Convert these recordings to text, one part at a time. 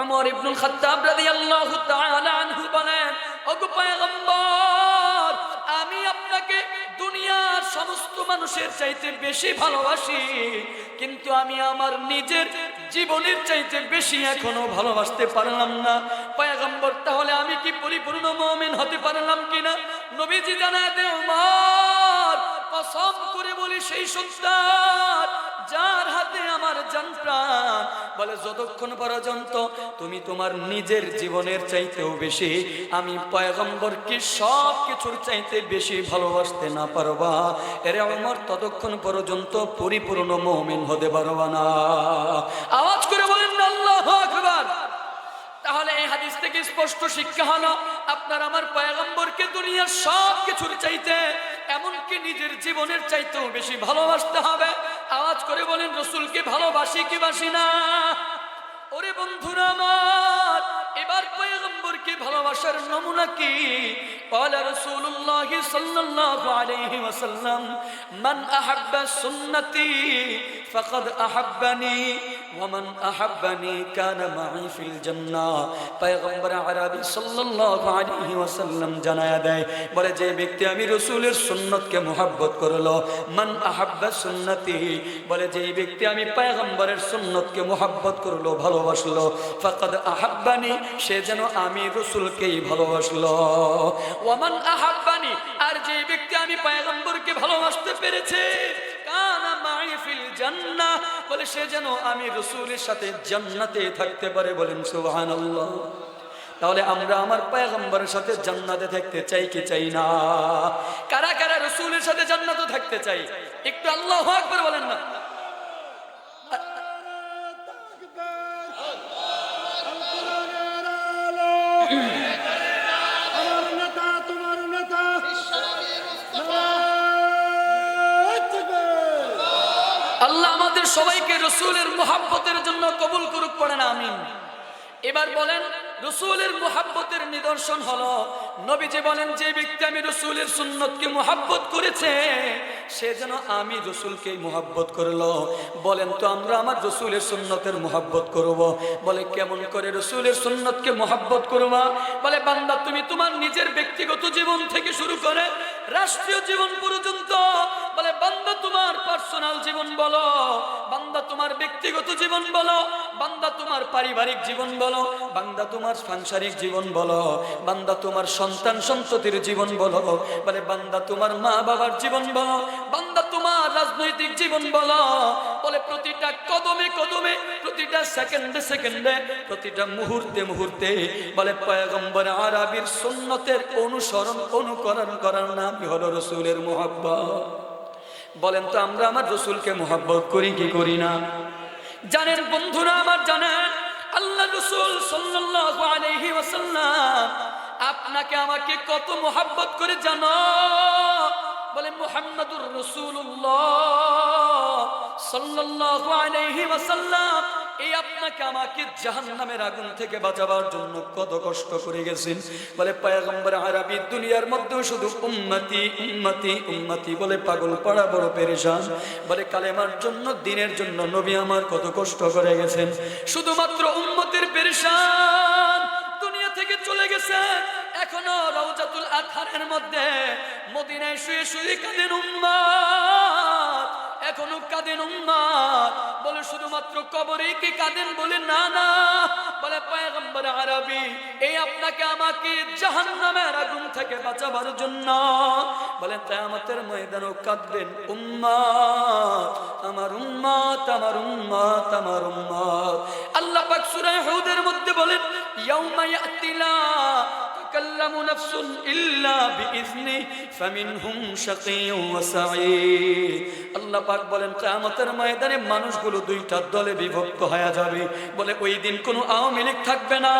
ওমর ইবনুল খাত্তাব রাদিয়াল্লাহু তাআলা আনহু বলেন, ওগো পয়গম্বর, আমি আপনাকে দুনিয়ার সমস্ত মানুষের চাইতে বেশি ভালোবাসি, কিন্তু আমি আমার নিজের জীবনের চাইতে বেশি এখনো ভালোবাসতে পারলাম না। পয়গম্বর, তাহলে আমি কি পরিপূর্ণ মুমিন হতে পারলাম কিনা? নবীজি জানায় দেন, ওমর, কসম করে বলি সেই সত্তার যার হাতে আমার জান প্রাণ, বলে যতক্ষণ পর্যন্ত তুমি তোমার নিজের জীবনের চাইতেও বেশি আমি পয়গম্বরকে সব কিছুর চাইতে বেশি ভালোবাসতে না পারবা, এরে ওমর, ততক্ষণ পর্যন্ত পরিপূর্ণ মুমিন হতে পারবা না। আওয়াজ করে বলেন আল্লাহু আকবার। তাহলে এই হাদিস থেকে স্পষ্ট শিক্ষা হলো, আপনার আমার পয়গম্বরকে দুনিয়ার সব কিছুর চাইতে, এমনকি নিজের জীবনের চাইতেও বেশি ভালোবাসতে হবে। আওয়াজ করে বলেন, রাসূলকে ভালোবাসি কি বাসি না? ওরে বন্ধুরা আমার, এবার পয়গম্বরকে ভালোবাসার নমুনা কি? ক্বালা রাসূলুল্লাহ সাল্লাল্লাহু আলাইহি ওয়াসাল্লাম, মান আহাব্বা সুন্নতি ফাকাদ আহাব্বানি ওয়া মান আহাব্বানি কানা মাই ফিল জান্নাহ। পয়গম্বর আরবি সাল্লাল্লাহু আলাইহি ওয়াসাল্লাম জানায়া দেয়, বলে যে ব্যক্তি আমি রাসূলের সুন্নতকে মুহাব্বত করলো, মান আহাব্বা সুন্নতি, বলে যে ব্যক্তি আমি পয়গম্বরের সুন্নতকে মুহাব্বত করলো, ভালোবাসলো, ফাকাদ আহাব্বানি, সে যেন আমি রাসূলকেই ভালোবাসলো। ওয়া মান আহাব্বানি, আর যে ব্যক্তি আমি পয়গম্বরকে ভালোবাসতে পেরেছে, কানা মাই ফিল জান্নাহ, বলে সে যেন আমি রাসূলের সাথে জান্নাতে থাকতে পারে। বলেন সুবহানাল্লাহ। তাহলে আমরা আমার পয়গম্বরের সাথে জান্নাতে থাকতে চাই কি চাই না? কারা কারা রাসূলের সাথে জান্নাতে থাকতে চাই? একটু আল্লাহু আকবার বলেন না। আল্লাহ আমাদের সবাইকে রাসূলের মুহাব্বতের জন্য কবুল করুক, পড়েন আমিন। এবার বলেন, রাসূলের মুহাব্বতের নিদর্শন হলো, নবীজি বলেন, যে ব্যক্তি আমি রাসূলের সুন্নতকে মুহাব্বত করেছে, সে যেন আমি রাসূলকে মুহাব্বত করলো। বলেন তো আমরা আমার রাসূলের সুন্নতের মুহাব্বত করব? বলে কেমন করে রাসূলের সুন্নতকে মুহাব্বত করবা? বলে বান্দা, তুমি তোমার নিজের ব্যক্তিগত জীবন থেকে শুরু করে রাষ্ট্রীয় জীবন পর্যন্ত, বলে বান্দা তোমার পার্সোনাল জীবন বলো, বান্দা তোমার ব্যক্তিগত জীবন বলো, বান্দা তোমার পারিবারিক জীবন বলো, বান্দা তোমার সাংসারিক জীবন বলো, বান্দা তোমার সন্তান সন্ততির জীবন বলো, বলে বান্দা তোমার মা বাবার জীবন বলো, বান্দা তোমার রাজনৈতিক জীবন বলো, বলে প্রতিটা কদমে কদমে, প্রতিটা সেকেন্ডে সেকেন্ডে, প্রতিটা মুহূর্তে মুহূর্তে, বলে পয়গম্বর আরবির সুন্নতের অনুসরণ অনুকরণ করার নামই হলো রাসূলের মুহাব্বত। বলেন তো আমরা আমার রাসূলকে মুহাব্বত করি কি করি না? জানেন বন্ধুরা আমার, জানেন আল্লাহ রাসূল সাল্লাল্লাহু আলাইহি ওয়াসাল্লাম আপনাকে আমাকে কত মুহাব্বত করে জানো? বলে মুহাম্মাদুর রাসূলুল্লাহ সাল্লাল্লাহু আলাইহি ওয়াসাল্লাম এই আপনাকে আমাকে জাহান্নামের আগুন থেকে বাঁচাবার জন্য কত কষ্ট করে গেছেন। বলে পয়গম্বর আরবি দুনিয়ার মধ্যে শুধু উম্মতি উম্মতি উম্মতি বলে পাগল পাড়া বড় পেরেশান। বলে কালেমার জন্য, দিনের জন্য নবী আমার কত কষ্ট করে গেছেন, শুধুমাত্র উম্মতের পেরেশান। দুনিয়া থেকে চলে গেছে, এখনো রওজাতুল আতহারের মধ্যে মদিনায় শুয়ে শুয়ে কাঁদেন উম্মত, এখনো কাঁদেন উম্মত। বলে শুধুমাত্র কবরে কি কাঁদেন? বলে না না, বলে পয়গম্বর আরবি এই আপনাকে আমাকে জাহান্নামের আগুন থেকে বাঁচাবার জন্য, বলে কিয়ামতের ময়দানেও কাঁদবেন উম্মত, আমার উম্মত, আমার উম্মত, আমার উম্মত। আল্লাহ পাক সূরা হুদের মধ্যে বলেন, ইয়াউমা ইয়াতিলা তাকাল্লামু নাফসুন ইল্লা বিইذনি ফামিনহুম শাকিয়্যুন ওয়া সাঈদ। আল্লাহ পাক বলেন কিয়ামতের ময়দানে মানুষগুলো দুইটা দলে বিভক্ত হয়ে যাবে। বলে ওই দিন কোনো আওয়ামী লীগ থাকবে না,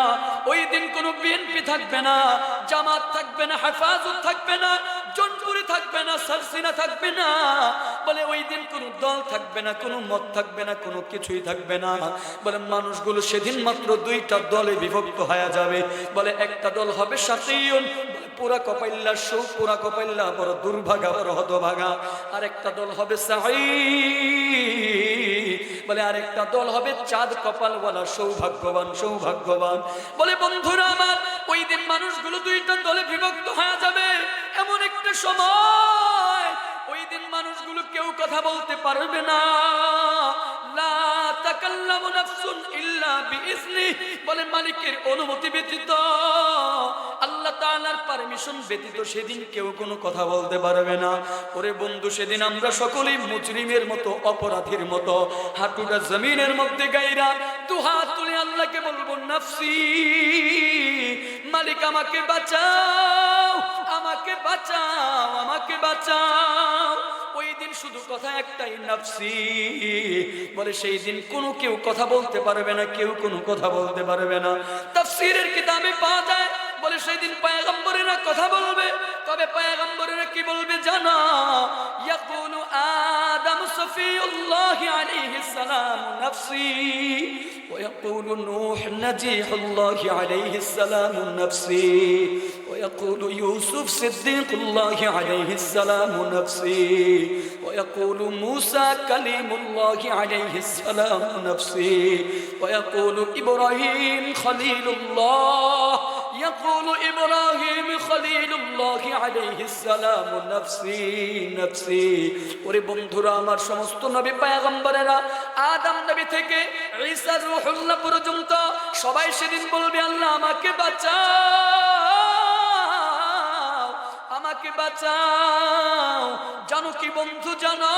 ওই দিন কোনো বিএনপি থাকবে না, জামাত থাকবে না, হেফাজত থাকবে না, জোট ফুরফুরি থাকবে না, সারসিনা থাকবে না। বলে ওই দিন কোনো দল থাকবে না, কোনো মত থাকবে না, কোনো কিছুই থাকবে না। বলে মানুষগুলো সেদিন মাত্র দুইটা দলে বিভক্ত হয়ে যাবে। বলে একটা দল হবে শাকিয়ুন, পুরা কপাইল্লা পুরা কপাইল্লা বড় দুর্ভাগা, বড় হতভাগা। আর একটা দল হবে সাঈদ, বলে আরেকটা দল হবে চাঁদ কপালওয়ালা, সৌভাগ্যবান, সৌভাগ্যবান। বলে বন্ধুরা আমার, ওই দিন মানুষগুলো দুইটা দলে বিভক্ত হয়ে যাবে। এমন একটা সময়, ওই দিন মানুষগুলো কেউ কথা বলতে পারবে না। লা তাকাল্লামু নাফসুন ইল্লা বিইজনি, বলে মালিকের অনুমতি ব্যতীত, আল্লাহ তাআলার পারমিশন ব্যতীত সেদিন কেউ কোনো কথা বলতে পারবে না। ওরে বন্ধু, সেদিন আমরা সকলেই মুজরিমের মতো, অপরাধীর মতো হাঁটুটা জমিনের মধ্যে গাইরা দুহাত তুলে আল্লাহকে বলবো, নাফসি, মালিক আমাকে বাঁচাও, আমাকে বাঁচাও, আমাকে বাঁচাও। ওই দিন শুধু কথা একটাই, নাফসি। বলে সেই দিন কোনো কেউ কথা বলতে পারবে না, কেউ কোনো কথা বলতে পারবে না। তাফসীরের কিতাবে পাওয়া যায়, বলে সেই দিন পয়গম্বরেরা কথা বলবে। তবে পয়গম্বরেরা কি বলবে জানো? ইয়াকুলু আদম সফিউল্লাহ আলাইহিস সালাম নাফসি, ওয়া ইয়াকুলু নূহ নাজিহুল্লাহ আলাইহিস সালাম নাফসি, ওয়া ইয়াকুলু ইউসুফ সিদ্দিকুল্লাহ আলাইহিস সালাম নাফসি, ওয়া ইয়াকুলু মূসা কালিমুল্লাহ আলাইহিস সালাম নাফসি, ওয়া ইয়াকুলু ইব্রাহিম খলিলুল্লাহ, يقول إبراهيم خليل الله عليه السلام نفسي نفسي। ওরে বন্ধুরা আমার, সমস্ত নবী পয়গম্বরেরা আদম নবী থেকে ঈসা রূহুল্লাহ পর্যন্ত সবাই সেদিন বলবে, আল্লাহ আমাকে বাঁচাও, আমাকে বাঁচাও। জানো কি বন্ধু, জানো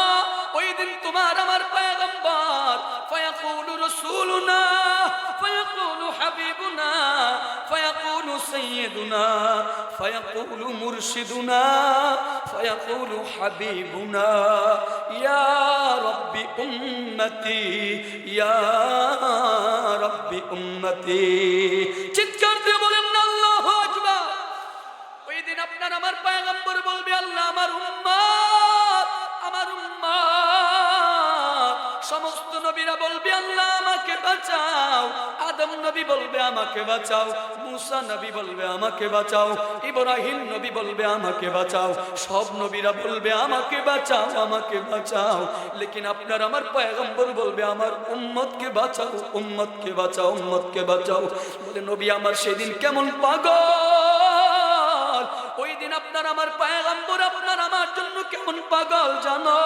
ওই দিন তোমার আমার পয়গম্বর ফায়াকুলু রাসূলুনা, ফায়াকুলু হাবিবুনা, ফায়াকুলু সাইয়্যিদুনা, ফায়াকুলু মুরশিদুনা, ফায়াকুলু হাবিবুনা, ইয়া রাব্বি উম্মতি, ইয়া রাব্বি উম্মতি। চিৎকার দিয়ে বলেন না আল্লাহু আকবার। ওই দিন আপনার আমার পয়গম্বর বলবে, আল্লাহ আমার উম্মত, আমার উম্মত। সমস্ত নবীরা বলবে, আল্লাহ আমাকে বাঁচাও। আদম নবী বলবে, আমাকে বাঁচাও। মূসা নবী বলবে, আমাকে বাঁচাও। ইব্রাহিম নবী বলবে, আমাকে বাঁচাও। সব নবীরা বলবে, আমাকে বাঁচাও, আমাকে বাঁচাও। লেকিন আপনার আমার পয়গম্বর বলবে, আমার উম্মতকে বাঁচাও, উম্মতকে বাঁচাও, উম্মতকে বাঁচাও। বলে নবী আমার সেদিন কেমন পাগল। ওই দিন আপনার আমার পয়গম্বর আপনার আমার জন্য কেমন পাগল জানো?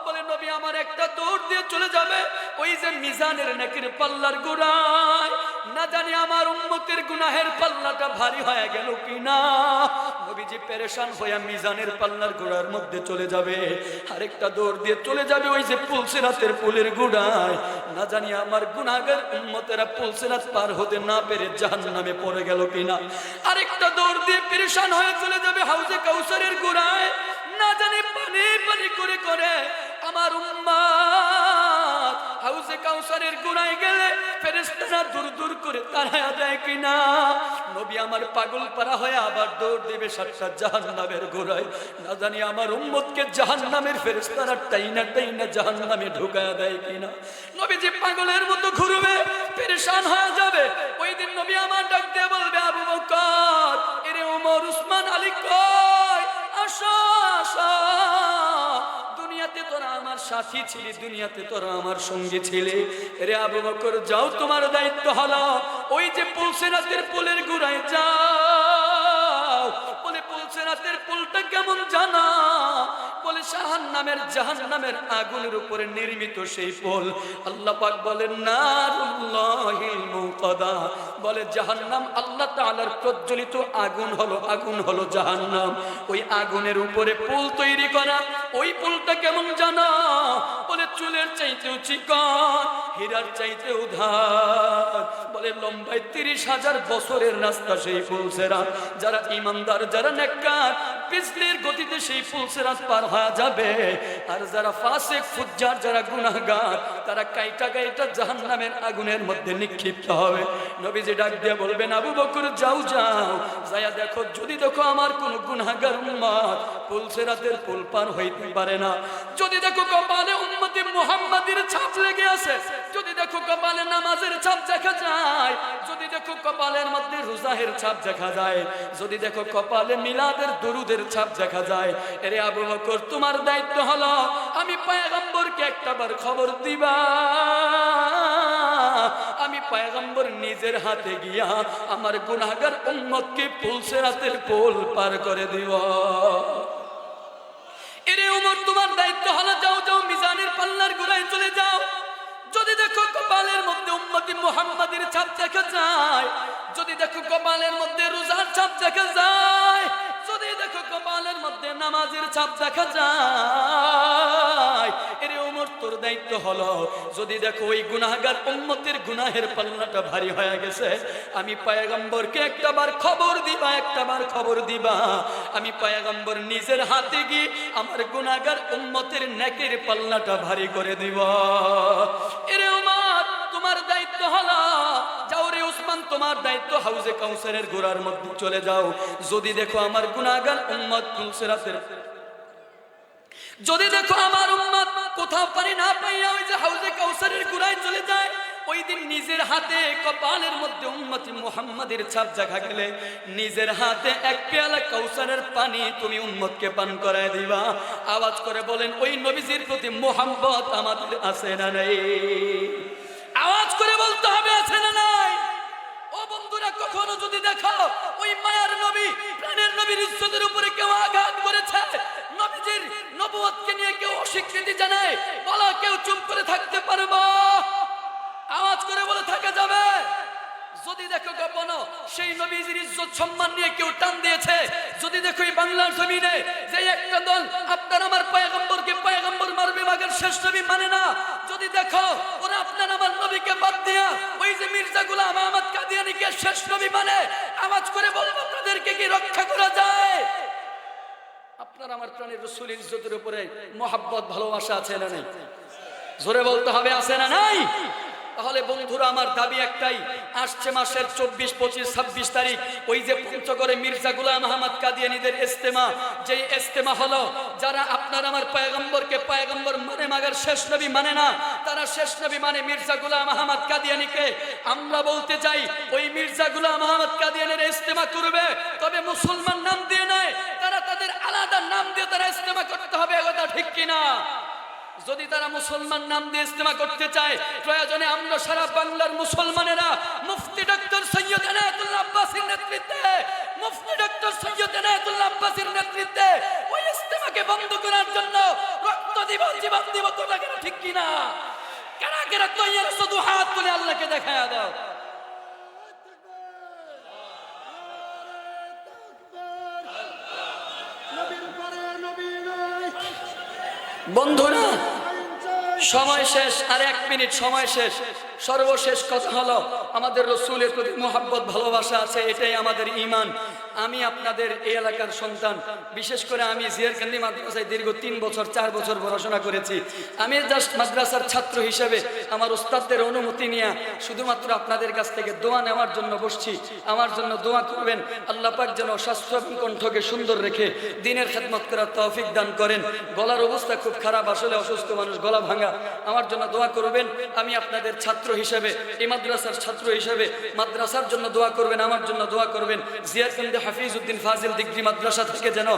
বলে নবী আমার একটা দৌড় দিয়ে চলে যাবে ওই যে মিজানের নেকির পাল্লার গোড়ায়। না জানি আমার উম্মতের গুনাহের পাল্লাটা ভারী হয়ে গেল কিনা। নবীজি পেরেশান হয়ে মিজানের পাল্লার গোড়ার মধ্যে চলে যাবে। আরেকটা দৌড় দিয়ে চলে যাবে ওই যে পুলসিরাতের পুলের গোড়ায়। না জানি আমার গুনাহগার উম্মতেরা পুলসিরাত পার হতে না পেরে জাহান্নামে পড়ে গেল কিনা। আরেকটা দৌড় দিয়ে পেরেশান হয়ে চলে যাবে হাউজে কাউসারের গোড়ায়। না জানি পানি পানি করে করে আমার উম্মত হাউজে কাউসারের গোড়ায় গেলে ফেরেশতারা দূর দূর করে তাড়ায়া দেয় কিনা। নবী আমার পাগল পারা হয়ে আবার দৌড় দেবে সাতটা জাহান্নামের গোড়ায়। না জানি আমার উম্মতকে জাহান্নামের ফেরেশতারা টাইনা টাইনা জাহান্নামে ঢুকায়া দেয় কিনা। নবী যে পাগলের মতো ঘুরবে, পেরেশান হয়ে যাবে। ওই দিন নবী আমার ডাক দিয়ে বলবে, আবু বকর, এরে ওমর, উসমান, আলী কই? আসো আসো, দুনিয়াতে তোরা আমার সাথী ছিলি, দুনিয়াতে তোরা আমার সঙ্গী ছিলি। রে আবু বকর যাও, তোমার দায়িত্ব হলো ওই যে পুলসিরাতের পুলের গোড়ায় যাও। বলে পুলসিরাতের পুলটা কেমন জানা? বলে জাহান্নামের আগুনের উপরে নির্মিত সেই পুল। আল্লাহ পাক বলেন নারুল্লাহিল মুকাদা। বলে জাহান্নাম আল্লাহ তাআলার প্রজ্বলিত আগুন হলো জাহান্নাম। ওই আগুনের উপরে পুল তৈরি করা। ওই পুলটা কেমন জানা? বলে চুলের চাইতেও চিকন, হীরার চাইতেও ধার। বলে লম্বায় 30,000 বছরের রাস্তা সেই পুলসিরাত। যারা ইমানদার, যারা নেককার, বিজলির গতিতে সেই পুলসিরাত পার হয়ে যাবে। আর যারা ফাসিক ফুজ্জার, যারা গুনাহগার, তারা কাইটা কাইটা জাহান্নামের আগুনের মধ্যে নিক্ষিপ্ত হবে। নবীজি ডাক দিয়ে বলবেন, আবু বকর যাও যাও, যায়া দেখো, যদি দেখো আমার কোন গুনাহগার উম্মত পুলসিরাতের পুল পার হইতে পারে না, যদি দেখো কপালে উম্মতে মুহাম্মাদের ছাপ লেগে আছে, যদি দেখো কপালে নামাজের ছাপ দেখা যায়, যদি দেখো কপালের মধ্যে রোজাহের ছাপ দেখা যায়, যদি দেখো কপালে মিলাদের দরুদের ছাপ দেখা যায়, এরে আবু বকর তোমার দায়িত্ব হলো আমি পয়গম্বরকে একটাবার খবর দিবা, আমি পয়গম্বর নিজের হাতে গিয়া আমার গুনাহগার উম্মতকে পুলসিরাতের পুল পার করে দিব। এরে ওমর তোমার দায়িত্ব হলো যাও যাও মিজানের পাল্লার গোড়ায় চলে যাও, যদি দেখো কপালের মধ্যে উম্মতি মুহাম্মাদের ছাপ দেখা যায়, যদি দেখো কপালের মধ্যে রোজার ছাপ দেখা যায়, যদি দেখো কপালের মধ্যে নামাজের ছাপ দেখা যায়, এরে ওমর তোর দায়িত্ব হলো যদি দেখো ওই গুনাহগার উম্মতের গুনাহের পাল্লাটা ভারী হয়ে গেছে, আমি পয়গম্বরকে একটাবার খবর দিবা, একটাবার খবর দিবা, আমি পয়গম্বর নিজের হাতে গিয়ে আমার গুনাহগার উম্মতের নেকের পাল্লাটা ভারী করে দিব। এরে ওমর তোমার দায়িত্ব হলো যাও রে ওসমান, তোমার দায়িত্ব হাউজে কাউসারের গোড়ার মধ্যে চলে যাও, যদি দেখো আমার গুনাহগার উম্মত পুলসিরাতের, যদি দেখো আমার উম্মত কোথাও পারি না পাইয়া ওই যে হাউজে কাউসারের গোড়ায় চলে যায়, ওই দিন নিজের হাতে কপালের মধ্যে উম্মতি মুহাম্মাদের ছাপ দেখা গেলে নিজের হাতে এক পেয়ালা কাউসারের পানি তুমি উম্মতকে পান করায় দিবা। আওয়াজ করে বলেন ওই নবীজির প্রতি মোহাম্মত আমাদের আছে না নাই? আওয়াজ করে বলতে হবে আছে না নাই? ও বন্ধুরা, কখনো যদি দেখো ওই মায়ার নবী প্রাণের নবীর ইজ্জতের উপরে কেউ আঘাত করেছে, নবীজির নবুয়তকে নিয়ে কেউ অস্বীকৃতি জানায়, বলো কেউ চুপ করে থাকতে পারবো? আওয়াজ করে বলে থাকা যাবে? যদি দেখো গোপন সেই নবীজির ইজ্জত সম্মান নিয়ে কেউ টান দিয়েছে, যদি দেখো এই বাংলার জমিনে যে একটা দল আপনার আমার পয়গম্বরকে পয়গম্বর মারবে মাগের শেষ নবী মানে না, যদি দেখো ওরা আপনার আমার নবীকে বাদ দিয়া ওই যে মির্জা গোলাম আহমদ কাদিয়ানীকে শেষ নবী মানে, আওয়াজ করে বলবো তাদেরকে কি রক্ষা করা যায়? আপনার আমার প্রাণের রাসূলের ইজ্জতের উপরে মহব্বত ভালোবাসা আছে না নাই? জোরে বলতে হবে আছে না নাই? তাহলে বন্ধুরা আমার দাবি একটাই, আসছে মাসের 24, 25, 26 তারিখ ওই যে পঞ্চগড়ে মির্জা গোলাম আহমদ কাদিয়ানীদের ইজতেমা, যেই ইজতেমা হলো যারা আপনার আমার পয়গম্বরকে পয়গম্বর মানে মাগার শেষ নবী মানে না, তারা শেষ নবী মানে মির্জা গোলাম আহমদ কাদিয়ানীকে। আমরা বলতে চাই ওই মির্জা গোলাম আহমদ কাদিয়ানীর ইজতেমা করবে, তবে মুসলমান নাম দিয়ে নয়, তারা তাদের আলাদা নাম দিয়ে তারা ইজতেমা করতে হবে, কথা ঠিক কিনা? যদি তারা মুসলমান নাম দিয়ে ইজতেমা করতে চায়, প্রয়োজনে আমরা সারা বাংলার মুসলমানেরা মুফতি ডক্টর সৈয়দ এনায়েতুল্লাহ আব্বাসীর নেতৃত্বে, মুফতি ডক্টর সৈয়দ এনায়েতুল্লাহ আব্বাসীর নেতৃত্বে ওই ইজতেমাকে বন্ধ করার জন্য রক্ত দিব, জীবন দিব, কথা কেন ঠিক কিনা? কারা কারা তৈরি শুধু হাত তুলে আল্লাহকে দেখায়া দাও। বন্ধুরা সময় শেষ, আর 1 মিনিট সময় শেষ। সর্বশেষ কথা হলো আমাদের রাসূলের প্রতি মুহাব্বত ভালোবাসা আছে, এটাই আমাদের ঈমান। আমি আপনাদের এই এলাকার সন্তান, বিশেষ করে আমি জিয়ারকান্দি মাদ্রাসায় দীর্ঘ 3 বছর 4 বছর পড়াশোনা করেছি। আমি জাস্ট মাদ্রাসার ছাত্র হিসেবে আমার উস্তাদদের অনুমতি নিয়ে শুধুমাত্র আপনাদের কাছ থেকে দোয়া নেওয়ার জন্য বসছি। আমার জন্য দোয়া করবেন, আল্লাহ পাক যেন স্বাস্থ্য এবং কণ্ঠকে সুন্দর রেখে দিনের খেদমত করার তৌফিক দান করেন। গলার অবস্থা খুব খারাপ, আসলে অসুস্থ মানুষ, গলা ভাঙা। আমার জন্য দোয়া করবেন। আমি আপনাদের ছাত্র হিসেবে, এই মাদ্রাসার ছাত্র হিসেবে মাদ্রাসার জন্য দোয়া করবেন, আমার জন্য দোয়া করবেন। জিয়ারকান্দি হাফিজউদ্দিন ফাজিল ডিগ্রি মাদ্রাসা থেকে যেন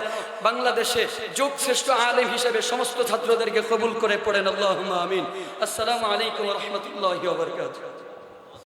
বাংলাদেশে যোগ শ্রেষ্ঠ আলেম হিসেবে সমস্ত ছাত্রদেরকে কবুল করে পড়েন, আল্লাহুম্মা আমিন। আসসালামু আলাইকুম ওয়া রাহমাতুল্লাহি ওয়া বারাকাতুহু।